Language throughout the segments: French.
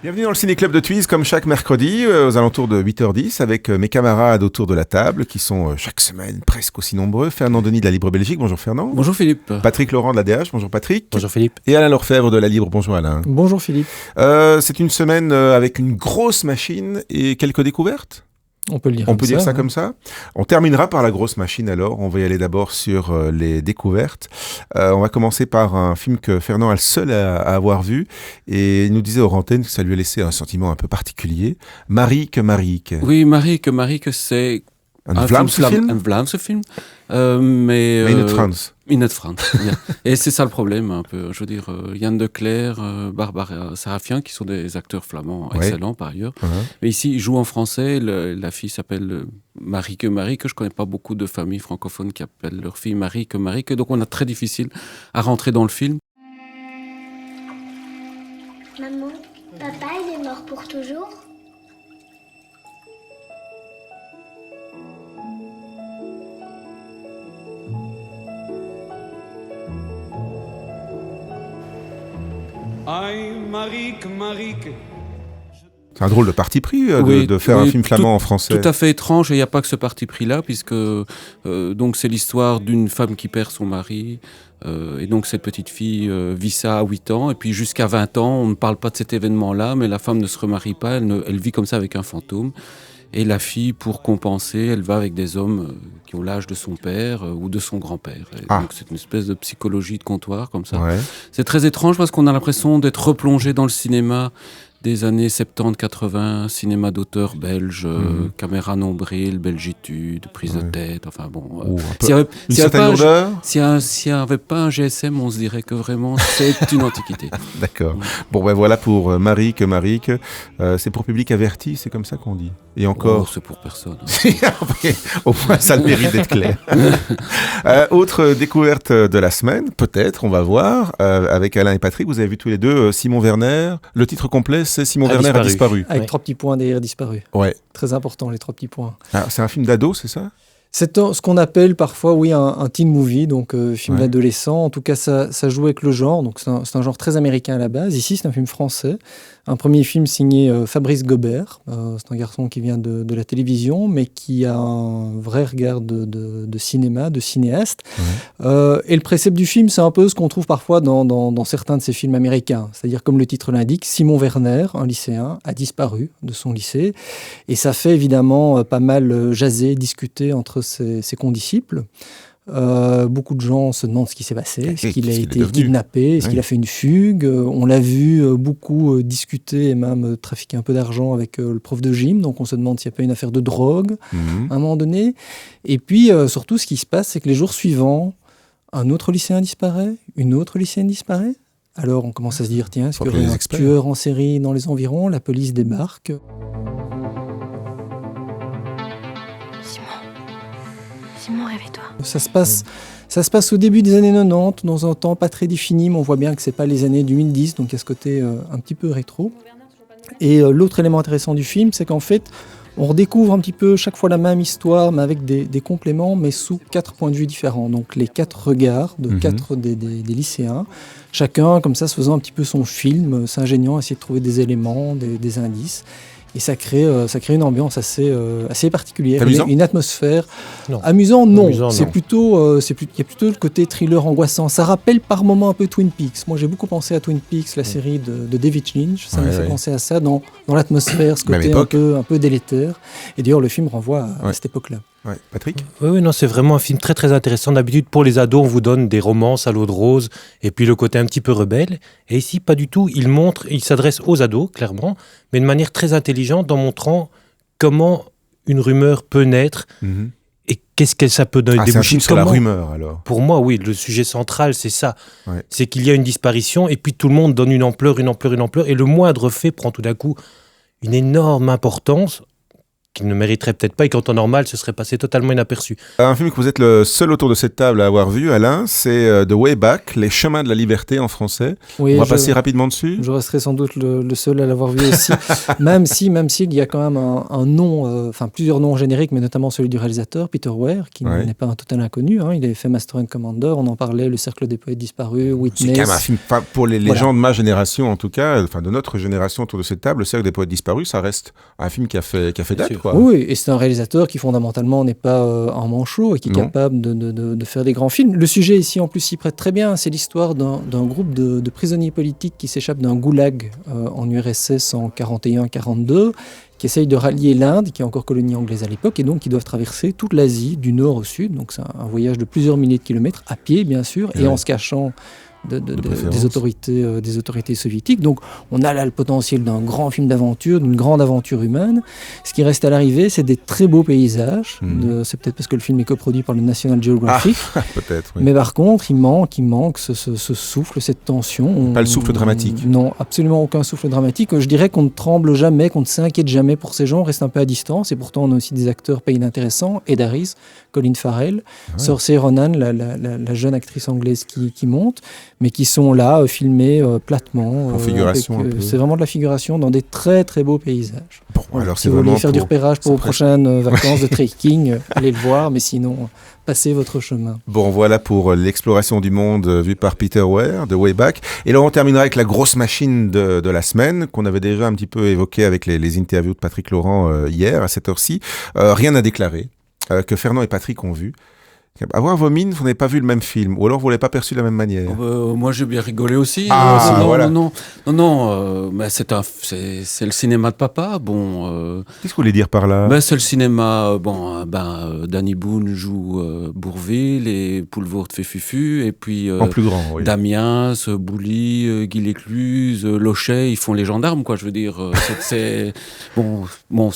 Bienvenue dans le Ciné-Club de Tuise, comme chaque mercredi, aux alentours de 8h10, avec mes camarades autour de la table, qui sont chaque semaine presque aussi nombreux. Fernand Denis de la Libre Belgique, bonjour Fernand. Bonjour Philippe. Patrick Laurent de la DH, bonjour Patrick. Bonjour Philippe. Et Alain Lorfèvre de la Libre, bonjour Alain. Bonjour Philippe. C'est une semaine avec une grosse machine et quelques découvertes. On peut le dire On comme peut ça, dire ça hein. comme ça. On terminera par la grosse machine alors. On va y aller d'abord sur les découvertes. On va commencer par un film que Fernand est le seul à avoir vu. Et il nous disait hors antenne que ça lui a laissé un sentiment un peu particulier. Marieke. Oui, Marieke, c'est Un Vlaamse film? Un Vlaamse film. Mais in het Frans. In het Frans, bien. Et c'est ça le problème, un peu. Je veux dire, Yann Declercq, Barbara Sarafian, qui sont des acteurs flamands excellents par ailleurs. Mais ici, ils jouent en français. La fille s'appelle Marieke. Je connais pas beaucoup de familles francophones qui appellent leur fille Marieke. Donc on a très difficile à rentrer dans le film. Maman, papa, il est mort pour toujours? Marieke. C'est un drôle de parti pris de faire un film flamand en français. Tout à fait étrange, et il n'y a pas que ce parti pris-là, puisque donc c'est l'histoire d'une femme qui perd son mari, et donc cette petite fille vit ça à 8 ans, et puis jusqu'à 20 ans, on ne parle pas de cet événement-là, mais la femme ne se remarie pas, elle vit comme ça avec un fantôme. Et la fille, pour compenser, elle va avec des hommes qui ont l'âge de son père ou de son grand-père. Donc c'est une espèce de psychologie de comptoir comme ça. Ouais. C'est très étrange parce qu'on a l'impression d'être replongé dans le cinéma des années 70-80, cinéma d'auteur belge, caméra nombril, belgitude, prise de tête, enfin bon. S'il n'y avait pas un GSM, on se dirait que vraiment c'est une antiquité. D'accord. Bon ben voilà pour Marieke. C'est pour public averti, c'est comme ça qu'on dit. Et encore. C'est pour personne. Au moins ça a le mérite d'être clair. Autre découverte de la semaine, peut-être, on va voir, avec Alain et Patrick, vous avez vu tous les deux Simon Werner. Le titre complet, c'est Simon Werner a disparu. Avec 3 petits points derrière disparu. Ouais. Très important, les 3 petits points. Ah, c'est un film d'ado, c'est ça ? C'est ce qu'on appelle parfois, un teen movie, donc film d'adolescent. En tout cas, ça joue avec le genre. Donc c'est un genre très américain à la base. Ici, c'est un film français. Un premier film signé Fabrice Gobert. C'est un garçon qui vient de la télévision, mais qui a un vrai regard de cinéma, de cinéaste. Et le précepte du film, c'est un peu ce qu'on trouve parfois dans certains de ces films américains. C'est-à-dire, comme le titre l'indique, Simon Werner, un lycéen, a disparu de son lycée. Et ça fait évidemment pas mal jaser, discuter entre ses condisciples. Beaucoup de gens se demandent ce qui s'est passé. Est-ce qu'il a été kidnappé? Est-ce qu'il a fait une fugue? On l'a vu beaucoup discuter et même trafiquer un peu d'argent avec le prof de gym. Donc on se demande s'il n'y a pas une affaire de drogue à un moment donné. Et puis surtout, ce qui se passe, c'est que les jours suivants, un autre lycéen disparaît, une autre lycéenne disparaît. Alors on commence à se dire, tiens, est-ce qu'il y aurait un tueur en série dans les environs? La police débarque. Simon, réveille-toi. Ça se passe au début des années 90, dans un temps pas très défini, mais on voit bien que c'est pas les années 2010, donc il y a ce côté un petit peu rétro. Et l'autre élément intéressant du film, c'est qu'en fait, on redécouvre un petit peu chaque fois la même histoire, mais avec des compléments, mais sous 4 points de vue différents. Donc les 4 regards de 4 des lycéens, chacun comme ça se faisant un petit peu son film, s'ingéniant à essayer de trouver des éléments, des indices. Et ça crée une ambiance assez particulière, une atmosphère. Non. Amusant, non. C'est plutôt, il y a plutôt le côté thriller angoissant. Ça rappelle par moments un peu Twin Peaks. Moi, j'ai beaucoup pensé à Twin Peaks, la série de David Lynch. Ça m'a fait penser à ça dans l'atmosphère, ce côté un peu délétère. Et d'ailleurs, le film renvoie à cette époque-là. Ouais. Patrick ? Oui, non, c'est vraiment un film très très intéressant. D'habitude, pour les ados, on vous donne des romances à l'eau de rose et puis le côté un petit peu rebelle. Et ici, pas du tout. Il s'adresse aux ados, clairement, mais de manière très intelligente, en montrant comment une rumeur peut naître et qu'est-ce que ça peut déboucher. C'est un film sur la rumeur, alors. Pour moi, oui, le sujet central, c'est ça. Ouais. C'est qu'il y a une disparition et puis tout le monde donne une ampleur, et le moindre fait prend tout d'un coup une énorme importance qu'il ne mériterait peut-être pas et qu'en temps normal, ce serait passé totalement inaperçu. Un film que vous êtes le seul autour de cette table à avoir vu, Alain, c'est The Way Back, Les chemins de la liberté en français. Oui, On va passer rapidement dessus. Je resterai sans doute le seul à l'avoir vu aussi, même s'il y a quand même un nom, plusieurs noms génériques, mais notamment celui du réalisateur, Peter Weir, qui n'est pas un total inconnu. Il avait fait Master and Commander, on en parlait, Le Cercle des poètes disparus, Witness. C'est quand même un film, pour les gens de ma génération en tout cas, de notre génération autour de cette table, Le Cercle des poètes disparus, ça reste un film qui a fait date, quoi. Oui, et c'est un réalisateur qui fondamentalement n'est pas en manchot et qui est capable de faire des grands films. Le sujet ici en plus s'y prête très bien, c'est l'histoire d'un groupe de prisonniers politiques qui s'échappent d'un goulag en URSS en 41-42, qui essayent de rallier l'Inde, qui est encore colonie anglaise à l'époque, et donc qui doivent traverser toute l'Asie du nord au sud. Donc c'est un voyage de plusieurs milliers de kilomètres, à pied bien sûr, et en se cachant des autorités soviétiques. Donc on a là le potentiel d'un grand film d'aventure, d'une grande aventure humaine. Ce qui reste à l'arrivée, c'est des très beaux paysages. C'est peut-être parce que le film est coproduit par le National Geographic. Peut-être, oui. Mais par contre, il manque ce souffle, cette tension. Pas le souffle dramatique. Non, absolument aucun souffle dramatique. Je dirais qu'on ne tremble jamais, qu'on ne s'inquiète jamais pour ces gens, on reste un peu à distance. Et pourtant, on a aussi des acteurs pas inintéressants. Ed Harris, Colin Farrell, Saoirse Ronan, la jeune actrice anglaise qui monte, mais qui sont là, filmés platement. En figuration un peu. C'est vraiment de la figuration dans des très très beaux paysages. Bon, alors si c'est vous vraiment voulez faire du repérage pour vos prochaines vacances de trekking, allez le voir, mais sinon, passez votre chemin. Bon, voilà pour l'exploration du monde vue par Peter Weir, The Way Back. Et là, on terminera avec la grosse machine de la semaine, qu'on avait déjà un petit peu évoquée avec les interviews de Patrick Laurent hier, à cette heure-ci. Rien à déclarer, que Fernand et Patrick ont vu. À voir vos mines, vous n'avez pas vu le même film, ou alors vous ne l'avez pas perçu de la même manière. Moi, j'ai bien rigolé aussi. Voilà. Non, mais c'est le cinéma de papa. Qu'est-ce que vous voulez dire par là? C'est le cinéma. Danny Boone joue Bourvil et Poulvord fait Fufu, et puis en plus grand, oui. Damiens, Bouli, Guy Lécluse, Lochet, ils font les gendarmes, quoi. Je veux dire,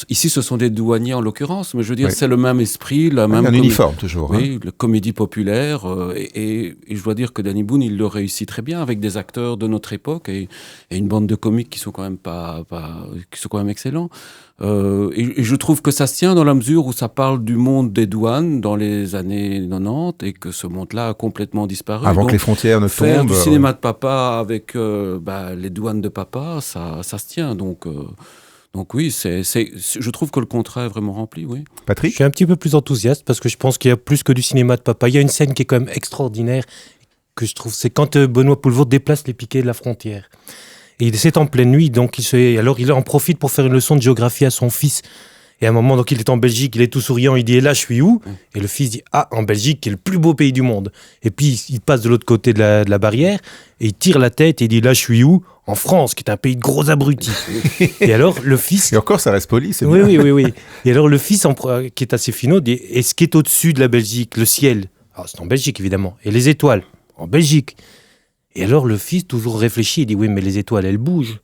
ici, ce sont des douaniers en l'occurrence, mais je veux dire, c'est le même esprit, même un uniforme toujours. Oui. Comédie populaire et je dois dire que Danny Boone il le réussit très bien avec des acteurs de notre époque et une bande de comiques qui sont quand même qui sont quand même excellents et je trouve que ça se tient dans la mesure où ça parle du monde des douanes dans les années 90 et que ce monde-là a complètement disparu. Avant que les frontières ne faire tombent. Du cinéma de papa avec les douanes de papa, ça se tient donc oui, je trouve que le contrat est vraiment rempli, oui. Patrick ? Je suis un petit peu plus enthousiaste parce que je pense qu'il y a plus que du cinéma de papa. Il y a une scène qui est quand même extraordinaire que je trouve, c'est quand Benoît Poelvoorde déplace les piquets de la frontière. Et c'est en pleine nuit, donc il en profite pour faire une leçon de géographie à son fils. Et à un moment, donc il est en Belgique, il est tout souriant, il dit « Et là, je suis où ?» Et le fils dit « Ah, en Belgique, qui est le plus beau pays du monde. » Et puis, il passe de l'autre côté de la barrière, et il tire la tête, et il dit « Là, je suis où ?» En France, qui est un pays de gros abrutis. Et alors, le fils... Et encore, ça reste poli, c'est bien. Oui. Et alors, le fils, qui est assez finaud, dit « Et ce qui est au-dessus de la Belgique, le ciel ?» Alors, c'est en Belgique, évidemment. Et les étoiles, en Belgique. Et alors, le fils, toujours réfléchit, il dit « Oui, mais les étoiles, elles bougent.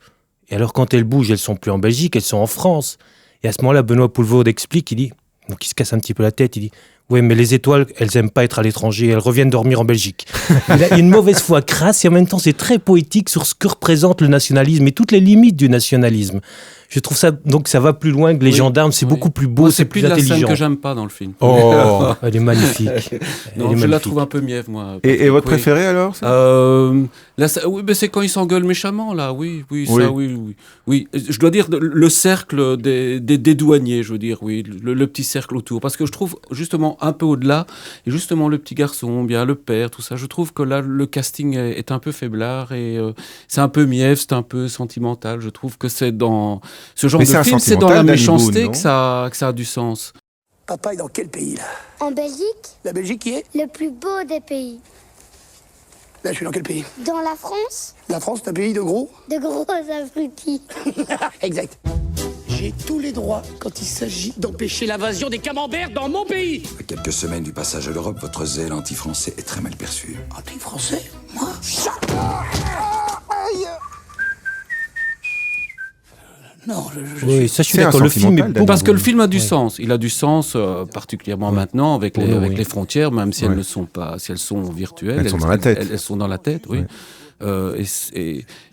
Et alors, quand elles bougent, elles sont plus en Belgique, elles sont en France. » Et à ce moment-là, Benoît Poelvoorde explique, il dit, donc il se casse un petit peu la tête, il dit « Oui, mais les étoiles, elles n'aiment pas être à l'étranger, elles reviennent dormir en Belgique. » Il a une mauvaise foi crasse et en même temps, c'est très poétique sur ce que représente le nationalisme et toutes les limites du nationalisme. Je trouve ça, donc ça va plus loin que les gendarmes, c'est beaucoup plus beau, c'est plus intelligent. C'est plus la scène que j'aime pas dans le film. Oh, elle est magnifique. Je la trouve un peu mièvre, moi. Et votre préféré alors c'est quand ils s'engueulent méchamment, là, oui. Je dois dire, le cercle des douaniers, je veux dire, oui, le petit cercle autour. Parce que je trouve, justement, un peu au-delà, et justement, le petit garçon, bien le père, tout ça, je trouve que là, le casting est un peu faiblard, et c'est un peu mièvre, c'est un peu sentimental. Je trouve que c'est dans... Ce genre de film, c'est dans la méchanceté que ça a du sens. Papa est dans quel pays, là? En Belgique, La Belgique qui est? le plus beau des pays. Là, je suis dans quel pays? Dans la France, La France, c'est un pays de gros? de gros abrutis. Exact. J'ai tous les droits quand il s'agit d'empêcher l'invasion des camemberts dans mon pays. À quelques semaines du passage à l'Europe, votre zèle anti-français est très mal perçu. Anti-français? Moi? Non, Oui, ça je suis d'accord. Le film est beau. Parce que le film a du sens. Il a du sens, particulièrement maintenant avec les frontières, même si elles ne sont pas, si elles sont virtuelles. Elles sont dans la tête. Elles sont dans la tête, oui.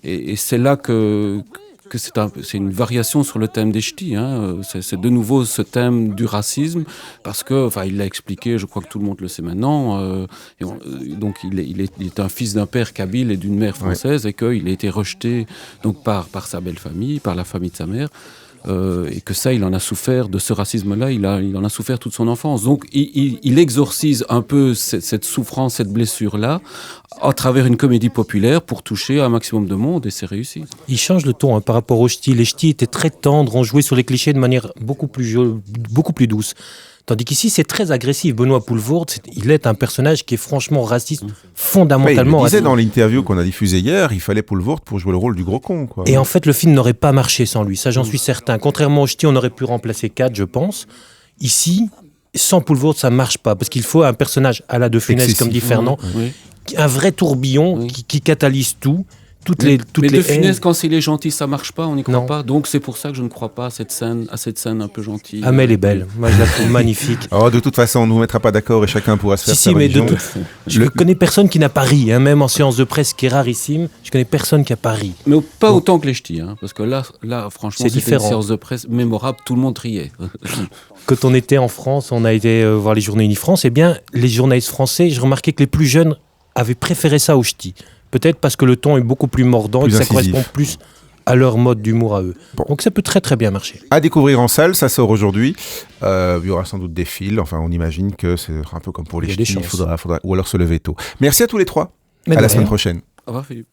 Et c'est là que que c'est une variation sur le thème des ch'tis. Hein. C'est de nouveau ce thème du racisme, parce que, enfin, il l'a expliqué, je crois que tout le monde le sait maintenant. Donc, il est un fils d'un père kabyle et d'une mère française, et qu'il a été rejeté donc par sa belle famille, par la famille de sa mère. Et que ça, il en a souffert, de ce racisme-là, il en a souffert toute son enfance. Donc, il exorcise un peu cette souffrance, cette blessure-là, à travers une comédie populaire pour toucher un maximum de monde, et c'est réussi. Il change le ton par rapport aux ch'tis. Les ch'tis étaient très tendres, on jouait sur les clichés de manière beaucoup plus douce. Tandis qu'ici, c'est très agressif. Benoît Poelvoorde, il est un personnage qui est franchement raciste, fondamentalement. Il le disait dans l'interview qu'on a diffusée hier, il fallait Poelvoorde pour jouer le rôle du gros con, quoi. Et en fait, le film n'aurait pas marché sans lui, ça j'en suis certain. Contrairement aux ch'tis, on aurait pu remplacer Kat, je pense. Ici, sans Poelvoorde, ça ne marche pas, parce qu'il faut un personnage à la De Funès, comme dit Fernand, un vrai tourbillon qui catalyse tout. Mais De Funès, quand il est gentil, ça marche pas, on n'y croit pas. Donc c'est pour ça que je ne crois pas à cette scène un peu gentille. Amel est belle, moi je la trouve magnifique. Oh, de toute façon, on ne nous mettra pas d'accord et chacun pourra se faire sa religion. Je ne connais personne qui n'a pas ri, même en séance de presse qui est rarissime, je connais personne qui n'a pas ri. Mais pas autant que les ch'tis, parce que là franchement, c'était une séance de presse mémorable, tout le monde riait. Quand on était en France, on a été voir les Journées Uni-France, eh bien les journalistes français, je remarquais que les plus jeunes avaient préféré ça aux ch'tis. Peut-être parce que le ton est beaucoup plus mordant et que ça correspond plus à leur mode d'humour à eux. Donc ça peut très très bien marcher. À découvrir en salle, ça sort aujourd'hui. Il y aura sans doute des fils. Enfin, on imagine que c'est un peu comme pour les ch'tis. Il faudra, ou alors se lever tôt. Merci à tous les trois. À la semaine prochaine. Au revoir Philippe.